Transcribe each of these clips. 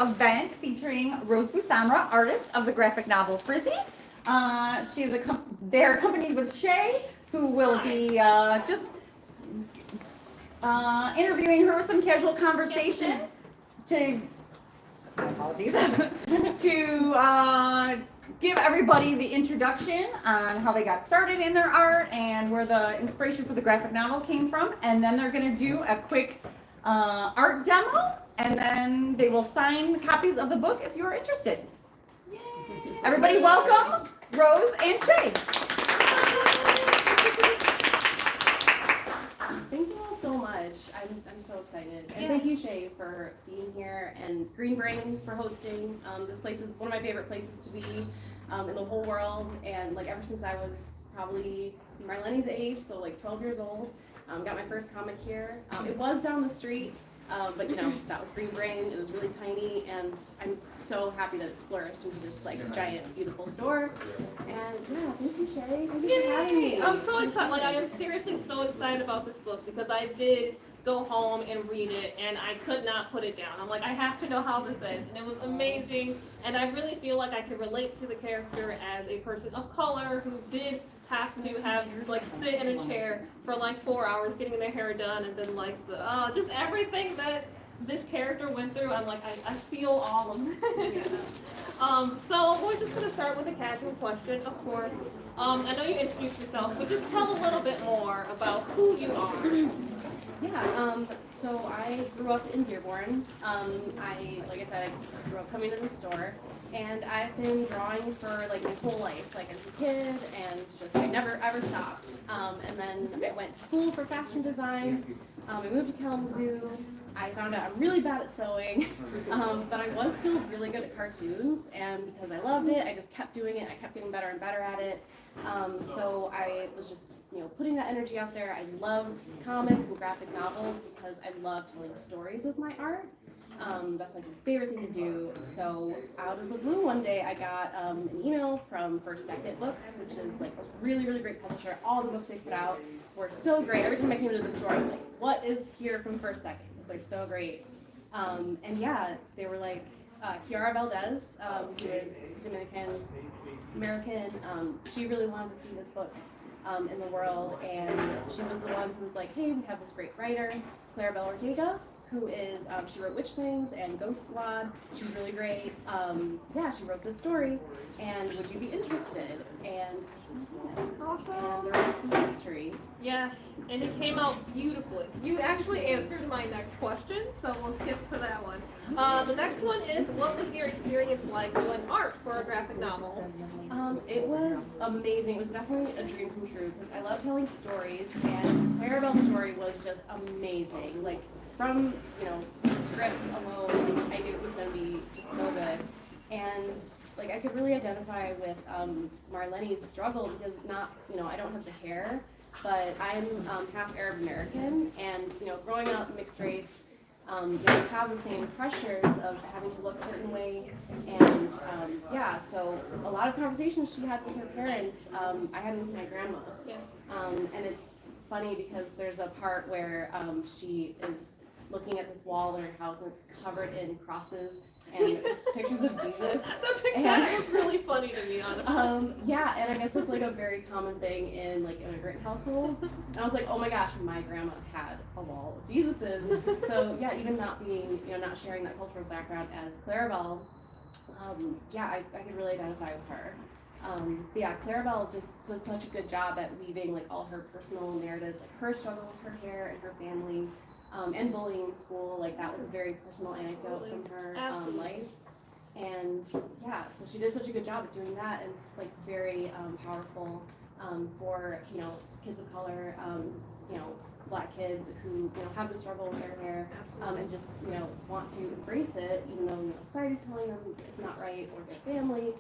event featuring Rose Bousamra, artist of the graphic novel FRIZZY. They're accompanied with Shay, who will be just interviewing her with some casual conversation to, apologies, to give everybody the introduction on how they got started in their art and where the inspiration for the graphic novel came from. And then they're going to do a quick art demo, and then they will sign copies of the book if you're interested. Yay. Everybody welcome Rose and Shay. Thank you all so much. I'm so excited. And thank you, Shay, for being here, and Green Brain for hosting. This place is one of my favorite places to be in the whole world. And like ever since I was probably Marlene's age, so like 12 years old, got my first comic here. It was down the street, but you know, that was Green Brain. It was really tiny, and I'm so happy that it's flourished into this like giant, beautiful store. And yeah, thank you, Shay. Thank you for having me. I'm so excited. Like, I am seriously so excited about this book because I did go home and read it, and I could not put it down. I'm like, I have to know how this is, and it was amazing. And I really feel like I could relate to the character as a person of color who did have to like sit in a chair for like 4 hours getting their hair done, and then like just everything that this character went through. I'm like, I feel all of it. So we're just gonna start with a casual question, of course. I know you introduced yourself, but just tell a little bit more about who you are. Yeah, so I grew up in Dearborn. Like I said, I grew up coming to the store, and I've been drawing for like my whole life, like as a kid, and just I never ever stopped. And then I went to school for fashion design. I moved to Kalamazoo. I found out I'm really bad at sewing, but I was still really good at cartoons, and because I loved it, I just kept doing it. I kept getting better and better at it. So I was just, putting that energy out there. I loved comics and graphic novels because I love telling stories with my art. That's like my favorite thing to do. So out of the blue one day, I got an email from First Second Books, which is like a really, really great publisher. All the books they put out were so great. Every time I came into the store, I was like, what is here from First Second? Because they're so great. And yeah, they were like, Kiara Valdez, who is Dominican American, she really wanted to see this book in the world, and she was the one who was like, hey, we have this great writer, Claribel Ortega, who is, she wrote Witchlings and Ghost Squad. She's really great. Yeah, she wrote this story, and would you be interested? And yes. Awesome. And the rest is history. Yes, and it came out beautifully. You actually answered my next question, so we'll skip to that one. The next one is, what was your experience like doing art for a graphic novel? It was amazing. It was definitely a dream come true because I love telling stories, and Claribel's story was just amazing. Like from the script alone, I knew it was going to be just so good. And like I could really identify with Marlene's struggle because I don't have the hair, but I'm half Arab American, and growing up mixed race, have the same pressures of having to look a certain way, and so a lot of conversations she had with her parents, I had with my grandma, and it's funny because there's a part where she is looking at this wall in her house, and it's covered in crosses and pictures of Jesus. That was really funny to me, honestly. Yeah, and I guess it's like a very common thing in like immigrant households. And I was like, oh my gosh, my grandma had a wall of Jesuses. So yeah, even not being, not sharing that cultural background as Claribel, I could really identify with her. Claribel just does such a good job at weaving like all her personal narratives, like her struggle with her hair and her family. And bullying in school, like that was a very personal anecdote from her life. And yeah, so she did such a good job at doing that, and it's like very powerful for kids of color, Black kids who have the struggle with their hair, and just want to embrace it, even though society's telling them it's not right, or their family.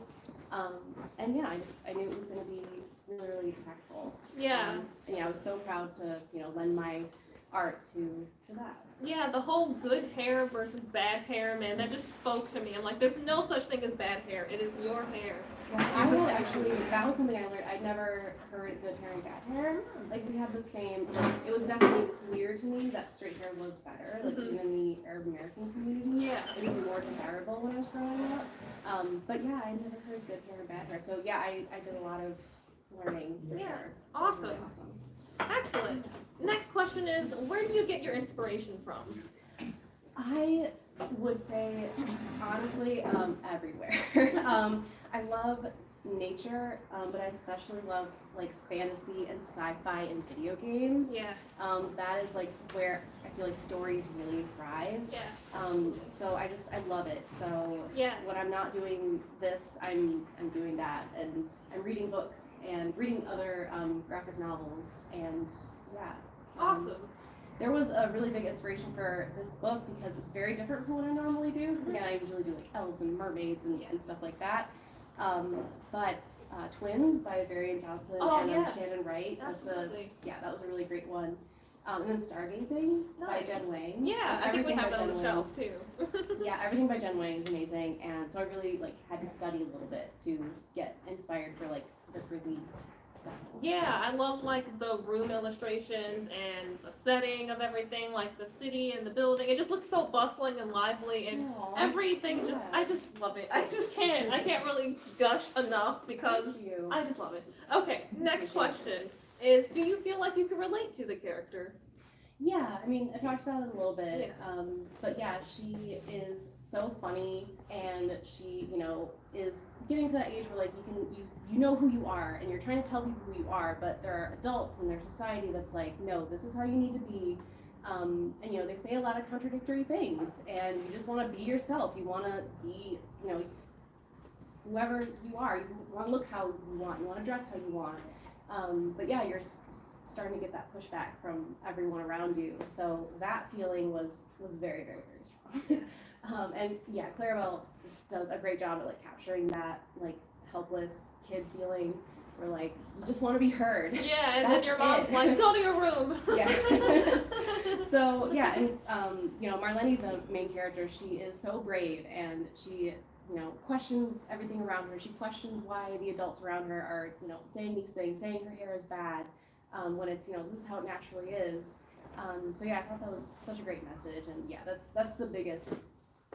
And yeah, I knew it was going to be really, really impactful. Yeah. And yeah, I was so proud to lend my art to that. Yeah, the whole good hair versus bad hair, man, that just spoke to me. I'm like, there's no such thing as bad hair. It is your hair. I would actually, that was something I learned. I'd never heard good hair and bad hair. Like, we had the same, like, it was definitely clear to me that straight hair was better. Like, even in the Arab American community, Yeah. it was more desirable when I was growing up. But yeah, I never heard good hair and bad hair. So yeah, I did a lot of learning for Yeah. sure. Awesome. Really awesome. Excellent. Next question is, where do you get your inspiration from? I would say, honestly, everywhere. I love nature, but I especially love like fantasy and sci-fi and video games. Yes. That is like where I feel like stories really thrive. Yes. So I love it. So Yes. when I'm not doing this, I'm doing that, and I'm reading books and reading other graphic novels, and yeah. Awesome. There was a really big inspiration for this book because it's very different from what I normally do. Because again, I usually do like elves and mermaids and stuff like that. But Twins by Varian Johnson and yes. Shannon Wright. Absolutely. That was a really great one. And then Stargazing by Nice. Jen Wang. Yeah, I think we Everything have by that on the Jen shelf Wang. too. Yeah, everything by Jen Wang is amazing, and so I really like had to study a little bit to get inspired for like the FRIZZY stuff. Yeah, I love like the room illustrations and the setting of everything, like the city and the building. It just looks so bustling and lively, and Aw, everything just, I just love it. I just can't. I can't really gush enough because Thank you. I just love it. Okay, next Appreciate question is, do you feel like you can relate to the character? Yeah, I mean, I talked about it a little bit, Yeah. but yeah, she is so funny, and she, is getting to that age where like you know who you are, and you're trying to tell people who you are, but there are adults in their society that's like, no, this is how you need to be, and they say a lot of contradictory things, and you just want to be yourself. You want to be, whoever you are. You want to look how you want. You want to dress how you want. But yeah, you're starting to get that pushback from everyone around you. So that feeling was very, very, very strong. And yeah, Claribel just does a great job at like capturing that like helpless kid feeling where like you just want to be heard. Yeah, and then That's your mom's it. like, go to your room. Yeah. So yeah, and Marlene, the main character, she is so brave, and she questions everything around her. She questions why the adults around her are saying these things, saying her hair is bad, when it's this is how it naturally is. So yeah, I thought that was such a great message, and yeah, that's the biggest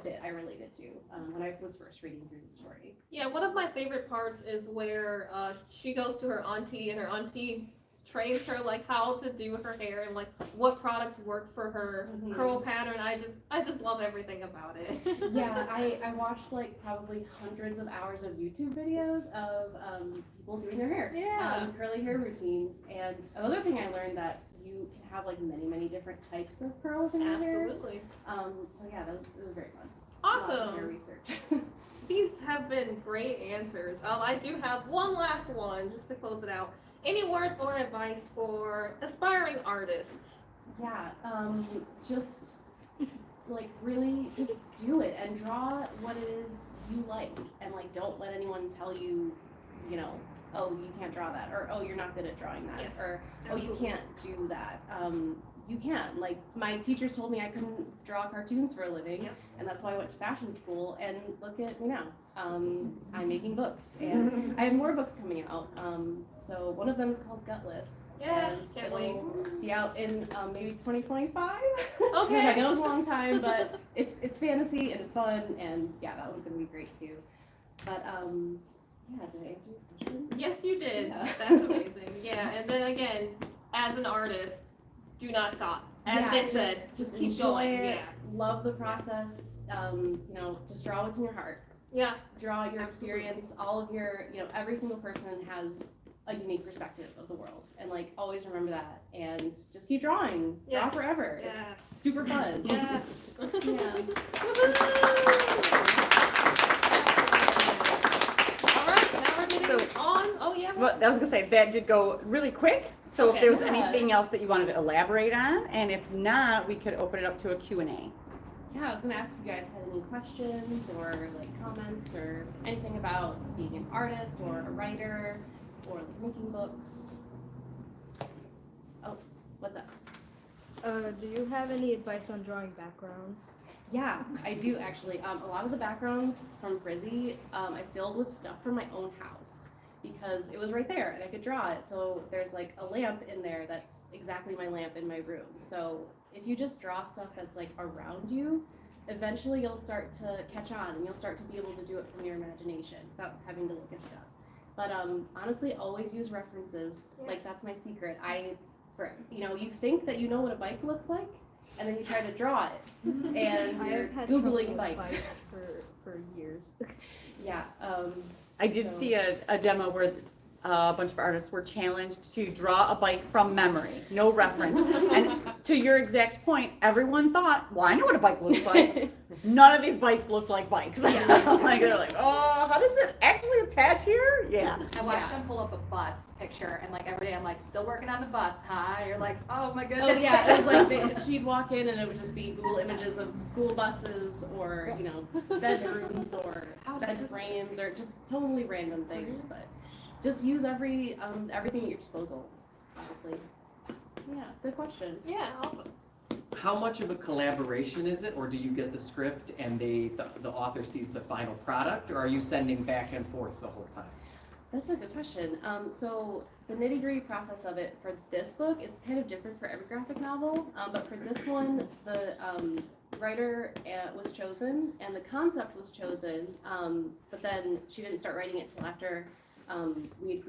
bit I related to when I was first reading through the story. Yeah, one of my favorite parts is where she goes to her auntie, and her auntie trains her like how to do her hair and like what products work for her curl pattern. I just love everything about it. Yeah, I watched like probably hundreds of hours of YouTube videos of people doing their hair. Yeah. Curly hair routines. And another thing I learned that you can have like many different types of curls in your hair. Absolutely. So yeah, it was very fun. Lots of hair Awesome. research. These have been great answers. I do have one last one just to close it out. Any words or advice for aspiring artists? Yeah, just like really just do it and draw what it is you like, and like don't let anyone tell you, oh, you can't draw that, or oh, you're not good at drawing that, Yes, or absolutely. oh, you can't do that. You can. Like my teachers told me I couldn't draw cartoons for a living, Yep. and that's why I went to fashion school. And look at me now. I'm making books, and I have more books coming out. So one of them is called Gutless. Yes, and can't wait. it'll be out in maybe 2025. Okay. I know it's a long time, but it's fantasy and it's fun, and yeah, that one's gonna be great too. But yeah, did I answer your question? Yes, you did. Yeah. That's amazing. Yeah, and then again, as an artist, do not stop. As Yeah, they said, just keep enjoy going. it. Yeah. Love the process. Just draw what's in your heart. Yeah. Draw your Absolutely. experience. All of your, every single person has a unique perspective of the world, and like always remember that. And just keep drawing. Draw Yes. forever. Yes. It's super fun. Yes. Yeah. All right, now we're getting on. Oh yeah. Well, I was gonna say, that did go really quick, so if Okay. there was Yeah. anything else that you wanted to elaborate on, and if not, we could open it up to a Q&A. Yeah, I was gonna ask if you guys had any questions or like comments or anything about being an artist or a writer or like making books. Oh, what's up? Do you have any advice on drawing backgrounds? Yeah, I do actually. A lot of the backgrounds from FRIZZY, I filled with stuff from my own house because it was right there and I could draw it. So there's like a lamp in there that's exactly my lamp in my room. So if you just draw stuff that's like around you, eventually you'll start to catch on and you'll start to be able to do it from your imagination without having to look at stuff. But honestly, always use references. Yes. Like that's my secret. You think that you know what a bike looks like, and then you try to draw it, and I you're have had googling trouble with bikes. for years. Yeah. I did So- see a demo where a bunch of artists were challenged to draw a bike from memory, no reference. And to your exact point, everyone thought, well, I know what a bike looks like. None of these bikes looked like bikes. Like they're like, oh, how does it actually attach here? Yeah. I watched Yeah. them pull up a bus picture, and like every day I'm like, still working on the bus, huh? You're like, oh my goodness. Oh yeah, it was like she'd walk in and it would just be Google images of school buses or bedrooms or bed frames or just totally random things. But just use everything at your disposal. Honestly. Yeah, good question. Yeah, awesome. How much of a collaboration is it, or do you get the script and the author sees the final product, or are you sending back and forth the whole time? That's a good question. So the nitty-gritty process of it for this book, it's kind of different for every graphic novel. But for this one, the writer was chosen and the concept was chosen. But then she didn't start writing it till after we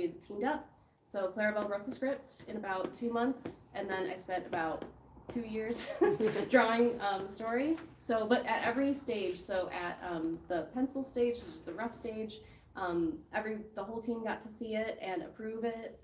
had teamed up. So Claribel wrote the script in about 2 months, and then I spent about 2 years drawing the story. So, but at every stage, so at the pencil stage, which is the rough stage, the whole team got to see it and approve it,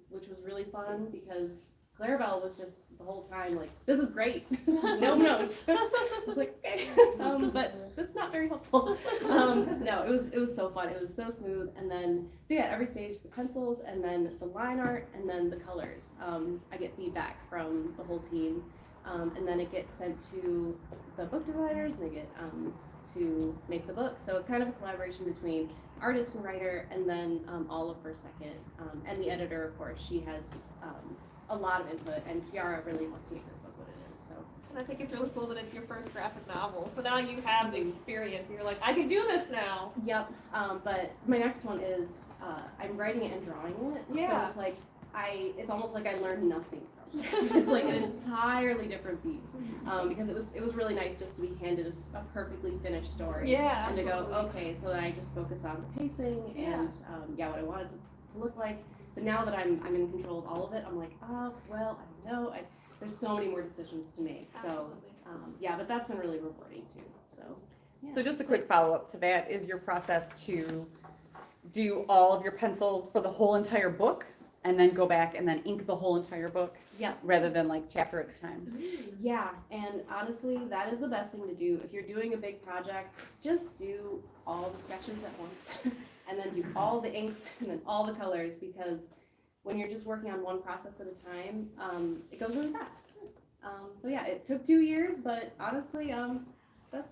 which was really fun because Claribel was just the whole time like, "This is great, no notes." I was like, "Okay," but that's not very helpful. No, it was so fun. It was so smooth, and then at every stage, the pencils, and then the line art, and then the colors. I get feedback from the whole team, and then it gets sent to the book designers, and they get to make the book. So it's kind of a collaboration between artist and writer, and then Olive for second, and the editor, of course. She has a lot of input, and Kiara really helped make this book what it is. So And I think it's really cool that it's your first graphic novel. So now you have the experience. You're like, I can do this now. yep. But my next one is I'm writing it and drawing it. So Yeah. it's like it's almost like I learned nothing from this. It's like an entirely different piece because it was really nice just to be handed a perfectly finished story. Yeah, And to go, absolutely. okay, so then I just focus on the pacing Yeah. and what I wanted it to look like. But now that I'm in control of all of it, I'm like, well, I don't know. There's so many more decisions to make. So Absolutely. but that's been really rewarding too. So yeah. So just a quick follow-up to that, is your process to do all of your pencils for the whole entire book and then go back and then ink the whole entire book? Yeah. Rather than like chapter at a time? Yeah, and honestly, that is the best thing to do. If you're doing a big project, just do all the sketches at once and then do all the inks and then all the colors, because when you're just working on one process at a time, it goes really fast. So yeah, it took 2 years, but honestly, that's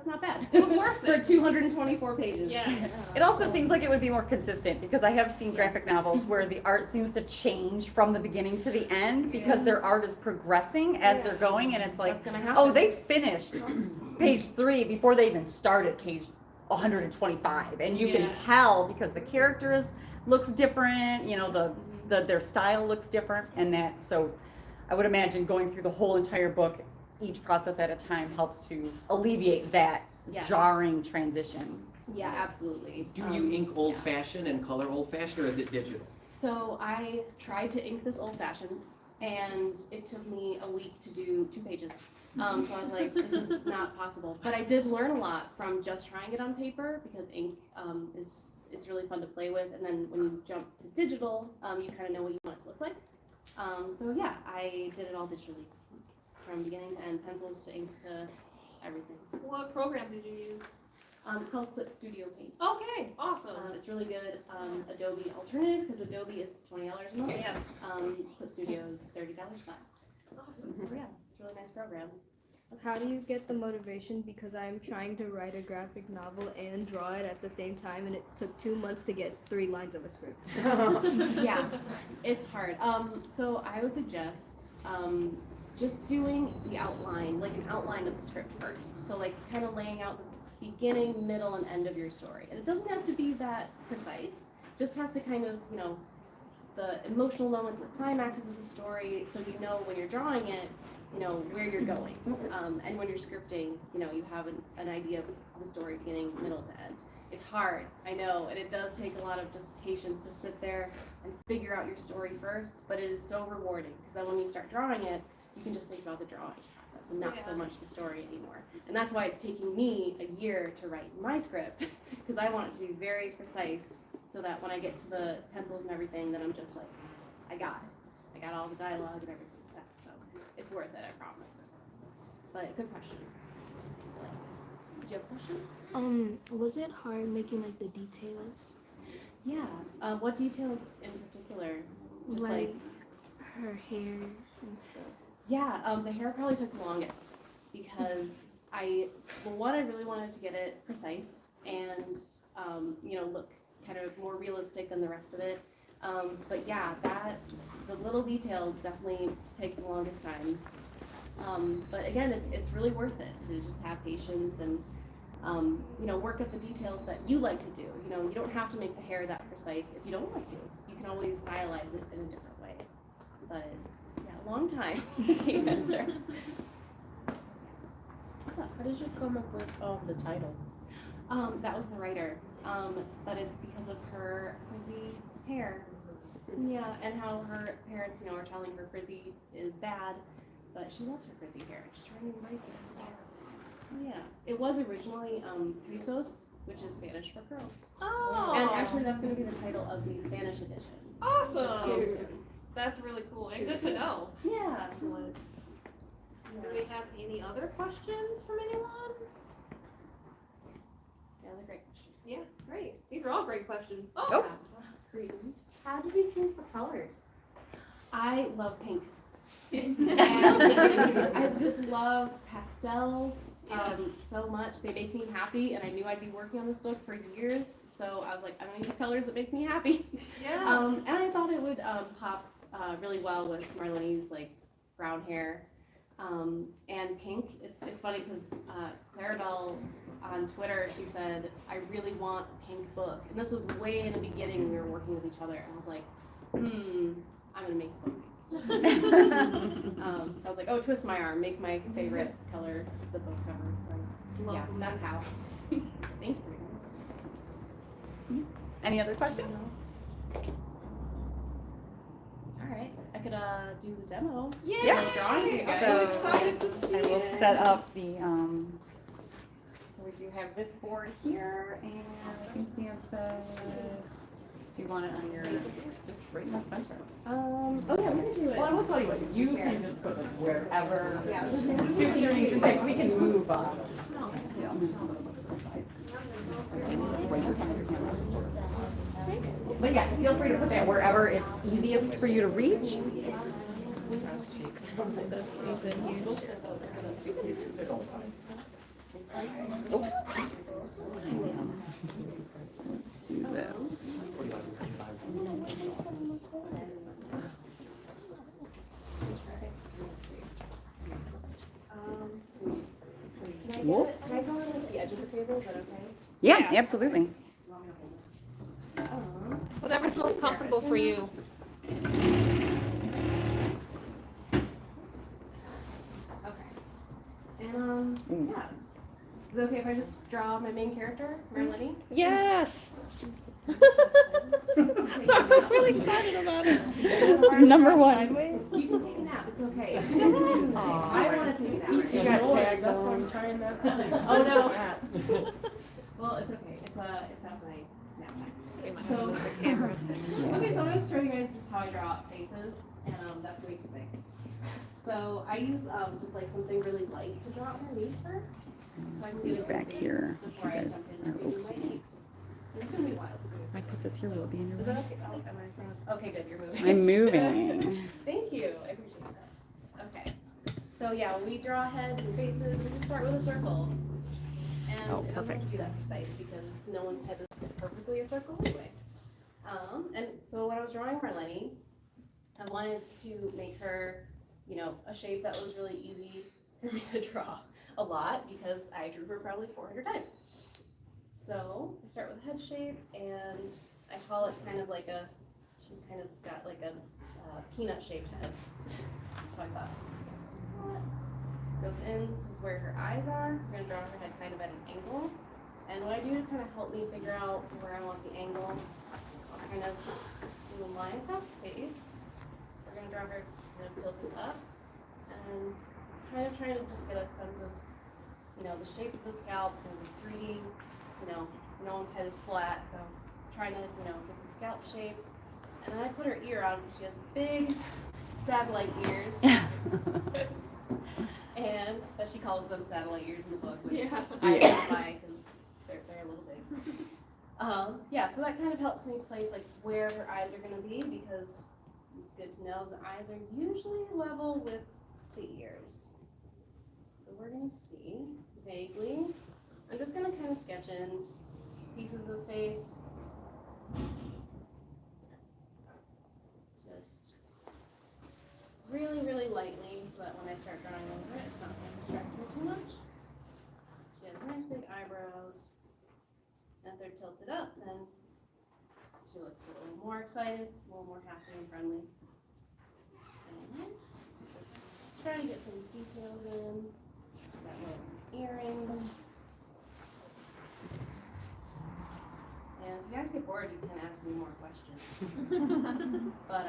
not bad. It was worth For it. 224 pages. Yes. It also seems like it would be more consistent, because I have seen graphic novels where the art seems to change from the beginning to the end because their art is progressing as they're going, and it's like, That's gonna happen. oh, they finished page 3 before they even started page 125, and you Yeah. can tell because the characters looks different, their style looks different, and that, so I would imagine going through the whole entire book, each process at a time, helps to alleviate that Yes. jarring transition. Yeah, absolutely. Do you ink old fashioned and color old fashioned, or is it digital? So I tried to ink this old fashioned, and it took me a week to do 2 pages. So I was like, this is not possible. But I did learn a lot from just trying it on paper, because ink it's really fun to play with. And then when you jump to digital, you kind of know what you want it to look like. So yeah, I did it all digitally from beginning to end, pencils to inks to everything. What program did you use? It's called Clip Studio Paint. Okay, awesome. It's really good. Adobe alternative, because Adobe is $20 a month. Yeah. Clip Studio is $30 flat. Awesome. So yeah, it's a really nice program. How do you get the motivation? Because I'm trying to write a graphic novel and draw it at the same time, and it took 2 months to get 3 lines of a script. Yeah, it's hard. So I would suggest just doing the outline, like an outline of the script first. So like kind of laying out the beginning, middle, and end of your story. And it doesn't have to be that precise. Just has to kind of, you know, the emotional moments, the climaxes of the story, so you know when you're drawing it, you know, where you're going. And when you're scripting, you know, you have an idea of the story beginning, middle to end. It's hard, I know, and it does take a lot of just patience to sit there and figure out your story first, but it is so rewarding, because then when you start drawing it, you can just think about the drawing process and not so much the story anymore. And that's why it's taking me a year to write my script, because I want it to be very precise, so that when I get to the pencils and everything, then I'm just like, I got it. I got all the dialogue and everything set, so it's worth it, I promise. But good question. Did you have a question? Was it hard making like the details? Yeah. What details in particular? Just like her hair and stuff. yeah, the hair probably took the longest because I really wanted to get it precise and you know, look kind of more realistic than the rest of it. But yeah, the little details definitely take the longest time. But again, it's really worth it to just have patience and you know, work at the details that you like to do. You know, you don't have to make the hair that precise if you don't want to. You can always stylize it in a different way. But yeah, long time. Same answer. How did you come up with the title? That was the writer. But it's because of her frizzy hair. Yeah, and how her parents, you know, are telling her frizzy is bad, but she loves her frizzy hair. She's trying to embrace it. Yeah, it was originally rizos, which is Spanish for curls. Oh, And actually, that's going to be the title of the Spanish edition. awesome. That's really cool and good to know. Yeah. Excellent. Do we have any other questions from anyone? Yeah, they're great question. Yeah, great. These are all great questions. Oh, Nope. Green. How did you choose the colors? I love pink. And I just love pastels so much. They make me happy, and I knew I'd be working on this book for years, so I was like, I'm gonna use colors that make me happy. yes. And I thought it would pop really well with Marlene's like brown hair and pink. It's funny because Claribel on Twitter, she said, I really want a pink book, and this was way in the beginning when we were working with each other, and I was like, I'm gonna make a book. So I was like, oh, twist my arm, make my favorite color the book cover. So yeah, that's how. Thanks, Bree. Any other questions? All right, I could do the demo. Yes. Drawing. So I'm excited to see I will it. set up the, so we do have this board here, and I think Dan said, do you want it on your, just right in the center? Oh yeah, we're gonna do it. Well, I will tell you what, you can just put it wherever Yeah. suits your needs. In fact, we can move, you know, move some of the books to the side. But yes, feel free to put that wherever it's easiest for you to reach. Let's do this. Whoop. Can I go on like the edge of the table? Is that okay? Yeah, absolutely. Whatever's most comfortable for you. Okay. And yeah. Is it okay if I just draw my main character, Marlene? Yes. So I'm really excited about it. Number one. Sideways? You can take a nap. It's okay. I want to take a nap. You got tagged, that's why I'm trying that. Oh no. Well, it's okay. It's past my nap time. So okay, so I'm gonna show you guys just how I draw faces, and that's way too big. So I use just like something really light to draw underneath first. So I can These get a back face here, before I you guys jump are into my cheeks. It's gonna be wild to do. If I put this here, will it be in your Is way? that okay? Oh, am I? Okay, good. You're moving. I'm moving. Thank you. I appreciate that. Okay. So yeah, when we draw heads and faces, we just start with a circle. And Oh, it doesn't have perfect. to be that precise because no one's head is perfectly a circle anyway. And so when I was drawing Marlene, I wanted to make her you know, a shape that was really easy for me to draw a lot because I drew her probably 400 times. So I start with a head shape, and I call it kind of like a, she's kind of got like a peanut shaped head. So I thought, goes in, this is where her eyes are. I'm gonna draw her head kind of at an angle. And what I do to kind of help me figure out where I want the angle, I'll kind of do a line across the face. We're gonna draw her kind of tilted up, and kind of trying to just get a sense of, you know, the shape of the scalp, kind of 3D, you know, no one's head is flat, so trying to, you know, get the scalp shape. And then I put her ear on, she has big satellite ears. And that she calls them satellite ears in the book, which I identify because they're a little big. Yeah, so that kind of helps me place like where her eyes are gonna be, because it's good to know the eyes are usually level with the ears. So we're gonna see vaguely. I'm just gonna kind of sketch in pieces of the face. Just really, really lightly, so that when I start drawing over it, it's not going to distract her too much. She has nice big eyebrows. And if they're tilted up, then she looks a little more excited, a little more happy and friendly. And just trying to get some details in. She's got little earrings. And if you guys get bored, you can ask me more questions. But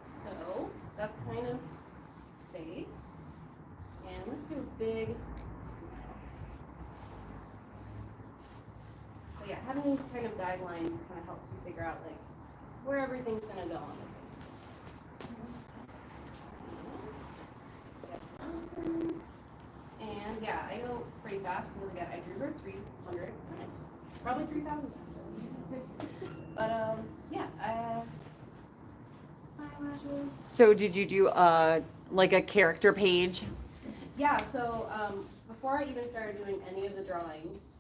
so that's kind of face. And let's do a big smile. But yeah, having these kind of guidelines kind of helps you figure out like where everything's gonna go on the face. And yeah, I go pretty fast because again, I drew her 300 times. Probably 3,000 times. But yeah, eyelashes. So did you do like a character page? Yeah, so before I even started doing any of the drawings,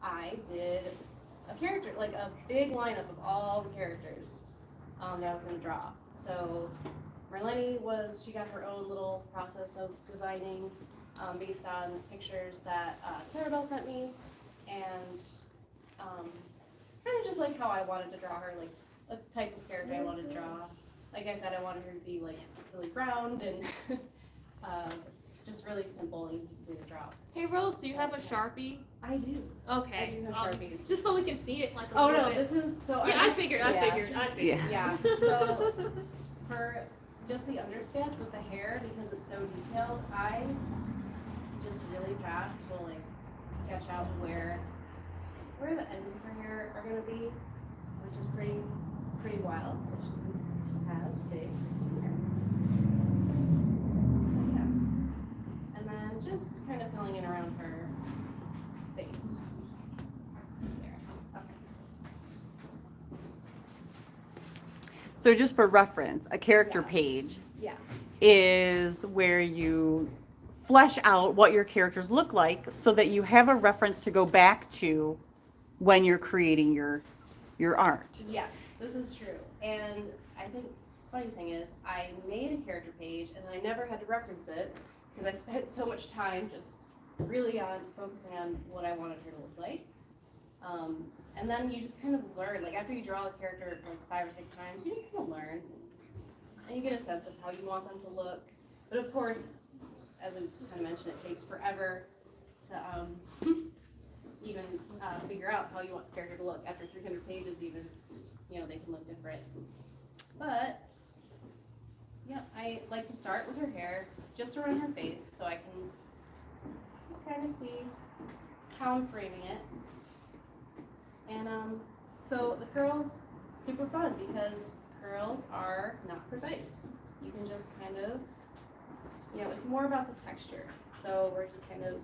I did a character, like a big lineup of all the characters that I was going to draw. So Marlene she got her own little process of designing based on pictures that Claribel sent me, and kind of just like how I wanted to draw her, like a type of character I wanted to draw. Like I said, I wanted her to be like really round and just really simple and easy to draw. Hey Rose, do you have a Sharpie? I do. Okay. I do have Sharpies. Just so we can see it like a Oh little no, bit. this is so. Yeah, I figured. Yeah. So for just the undersketch with the hair, because it's so detailed, I just really fast will like sketch out where the ends of her hair are gonna be, which is pretty wild. But she has big crispy hair. Yeah. And then just kind of filling in around her face. There. Okay. So just for reference, a character Yeah. page Yeah. is where you flesh out what your characters look like so that you have a reference to go back to when you're creating your art. Yes, this is true. And I think funny thing is I made a character page and I never had to reference it because I spent so much time just really on focusing on what I wanted her to look like. And then you just kind of learn, like after you draw a character like 5 or 6 times, you just kind of learn and you get a sense of how you want them to look. But of course, as I kind of mentioned, it takes forever to even figure out how you want the character to look. After 300 pages even, you know, they can look different. But, yeah, I like to start with her hair, just around her face, so I can just kind of see how I'm framing it. And so the curls, super fun because curls are not precise. You can just kind of, you know, it's more about the texture. So we're just kind of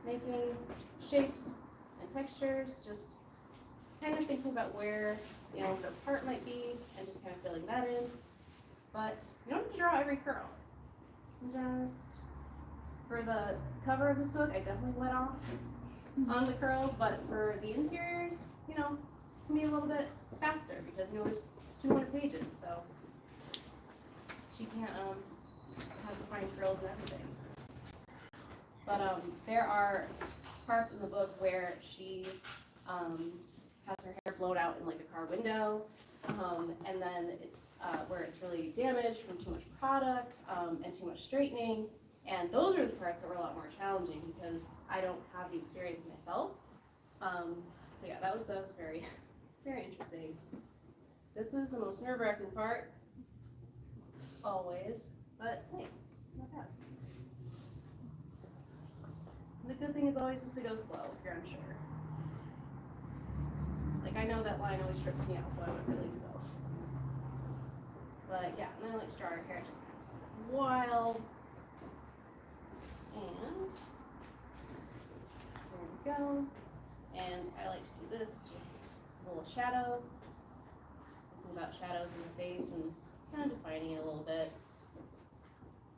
making shapes and textures, just kind of thinking about where, you know, the part might be and just kind of filling that in. But you don't have to draw every curl. Just for the cover of this book, I definitely went off on the curls, but for the interiors, you know, it can be a little bit faster because, you know, there's 200 pages, so she can't have to find frills and everything. But there are parts in the book where she has her hair blown out in like a car window, and then it's where it's really damaged from too much product and too much straightening. And those are the parts that were a lot more challenging because I don't have the experience myself. So yeah, that was very, very interesting. This is the most nerve-wracking part, always, but hey, not bad. The good thing is always just to go slow if you're unsure. Like I know that line always trips me out, so I went really slow. But yeah, and then I like to draw her hair just kind of wild. And there we go. And I like to do this, just a little shadow. Thinking about shadows in the face and kind of defining it a little bit.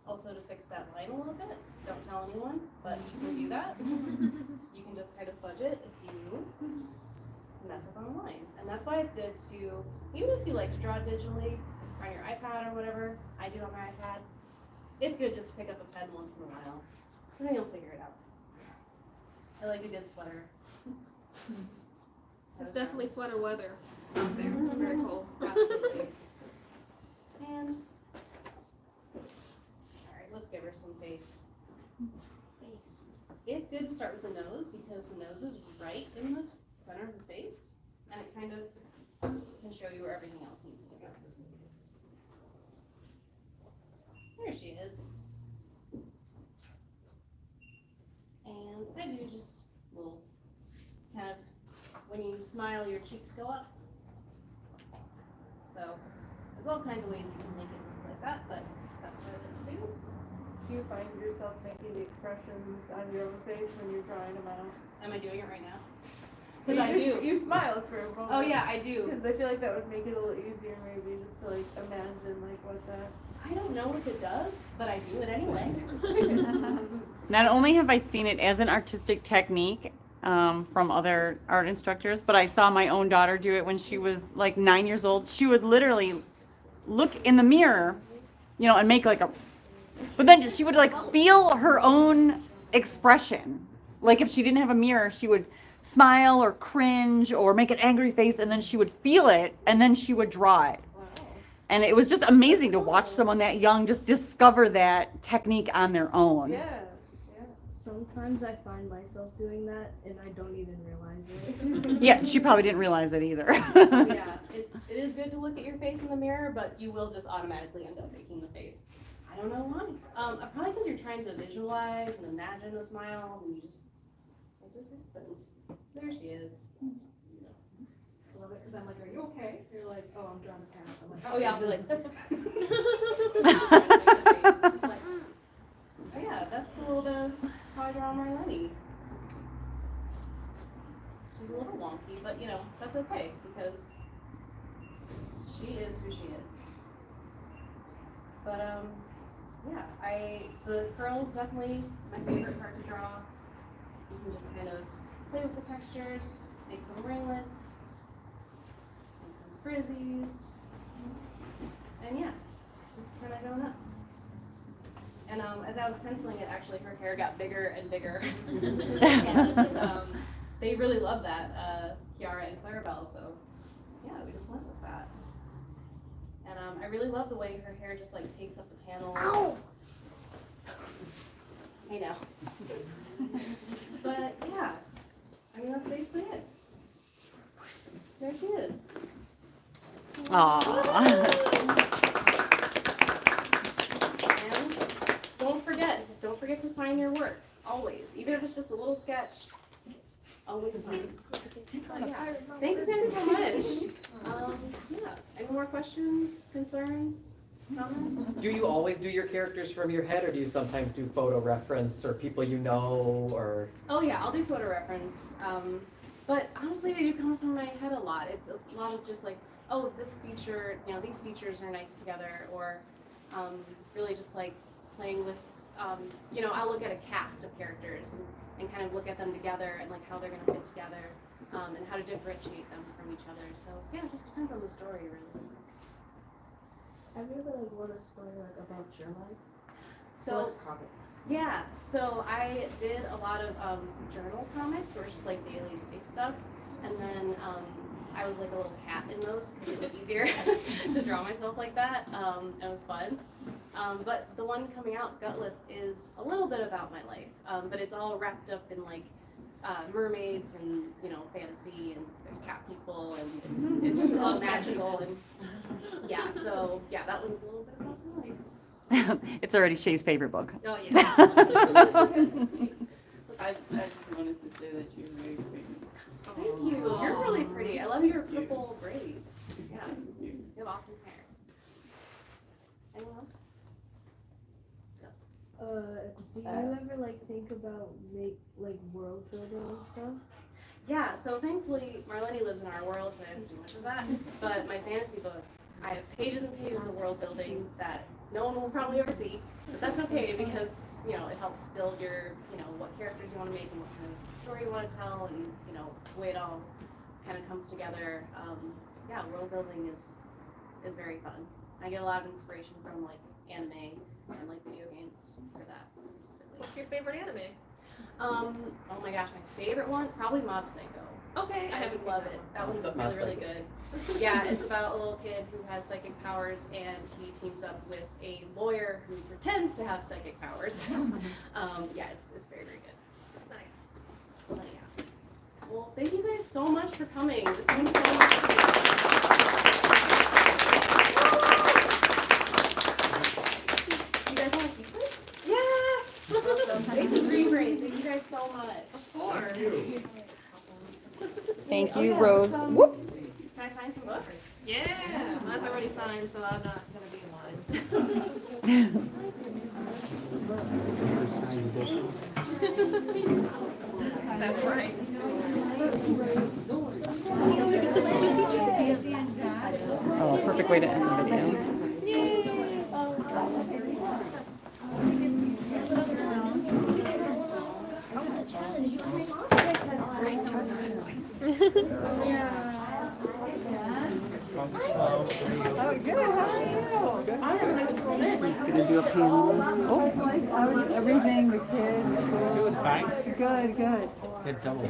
Also to fix that line a little bit. Don't tell anyone, but you can do that. You can just kind of fudge it if you mess with on a line. And that's why it's good to, even if you like to draw digitally on your iPad or whatever, I do on my iPad, it's good just to pick up a pen once in a while. And then you'll figure it out. I like a good sweater. It's definitely sweater weather out there. It's very cold. Absolutely. And alright, let's give her some face. It's good to start with the nose because the nose is right in the center of the face and it kind of can show you where everything else needs to go. There she is. And I do just a little kind of, when you smile, your cheeks go up. So there's all kinds of ways you can make it look like that, but that's what I like to do. Do you find yourself making the expressions on your own face when you're drawing them out? Am I doing it right now? Because I do. You smiled for a moment. Oh yeah, I do. Because I feel like that would make it a little easier maybe just to like imagine like what that. I don't know what it does, but I do it anyway. Not only have I seen it as an artistic technique from other art instructors, but I saw my own daughter do it when she was like 9 years old. She would literally look in the mirror, you know, and make like a, but then she would like feel her own expression. Like if she didn't have a mirror, she would smile or cringe or make an angry face, and then she would feel it, and then she would draw it. And it was just amazing to watch someone that young just discover that technique on their own. Yeah. Sometimes I find myself doing that and I don't even realize it. Yeah, she probably didn't realize it either. Yeah, it is good to look at your face in the mirror, but you will just automatically end up making the face. I don't know why. Probably because you're trying to visualize and imagine a smile, and it just happens. There she is. I love it because I'm like, are you okay? You're like, oh, I'm drawing the parent. I'm like, Oh yeah, I'll be like. Oh yeah, that's a little bit of how I draw Marlene. She's a little wonky, but you know, that's okay because she is who she is. But yeah, the curls definitely my favorite part to draw. You can just kind of play with the textures, make some ringlets, and some frizzies, and yeah, just kind of go nuts. And as I was penciling it, actually her hair got bigger and bigger. And they really love that, Kiara and Claribel, so yeah, we just went with that. And I really love the way her hair just like takes up the panels. Ow! I know. But yeah, I mean that's basically it. There she is. Aww. Don't forget to sign your work, always. Even if it's just a little sketch, always sign. Yeah. Thank you guys so much. Yeah. Any more questions, concerns, comments? Do you always do your characters from your head, or do you sometimes do photo reference, or people you know, or? Oh yeah, I'll do photo reference. But honestly, they do come from my head a lot. It's a lot of just like, oh, this feature, you know, these features are nice together, or really just like playing with, you know, I'll look at a cast of characters and kind of look at them together and like how they're going to fit together and how to differentiate them from each other. So yeah, it just depends on the story, really. Have you ever like wrote a story like about your life? So, yeah, so I did a lot of journal comics where it's just like daily life stuff. And then I was like a little cat in those because it was easier to draw myself like that. It was fun. But the one coming out, Gutless, is a little bit about my life. But it's all wrapped up in like mermaids and, you know, fantasy, and there's cat people, and it's just all magical. And yeah, so yeah, that one's a little bit about my life. It's already Shay's favorite book. Oh, yeah. I just wanted to say that you're very pretty. Thank you. You're really pretty. I love your purple braids. Yeah. You have awesome hair. Anyone else? Do you ever like think about world building and stuff? Yeah, so thankfully Marlene lives in our world, so I don't do much of that. But my fantasy book, I have pages and pages of world building that no one will probably ever see. But that's okay because, you know, it helps build your, you know, what characters you want to make and what kind of story you want to tell, and, you know, the way it all kind of comes together. Yeah, world building is very fun. I get a lot of inspiration from like anime and like video games for that specifically. What's your favorite anime? Oh my gosh, my favorite one, probably Mob Psycho. Okay, I haven't love seen it. That one's Mob really, really Psycho. good. Yeah, it's about a little kid who has psychic powers, and he teams up with a lawyer who pretends to have psychic powers. Yeah, it's very, very good. Nice. But yeah. Well, thank you guys so much for coming. This means so much to me. You guys want to keep this? Yes! Thank you, Green. Thank you guys so much. Of course. Thank you, Rose. Whoops. Can I sign some books? Yeah, mine's already signed, so I'm not gonna be in line. That's right. Oh, perfect way to end the videos. We're just gonna do a panel. Oh, how was everything? The kids. It was fine. Good, good. Good double.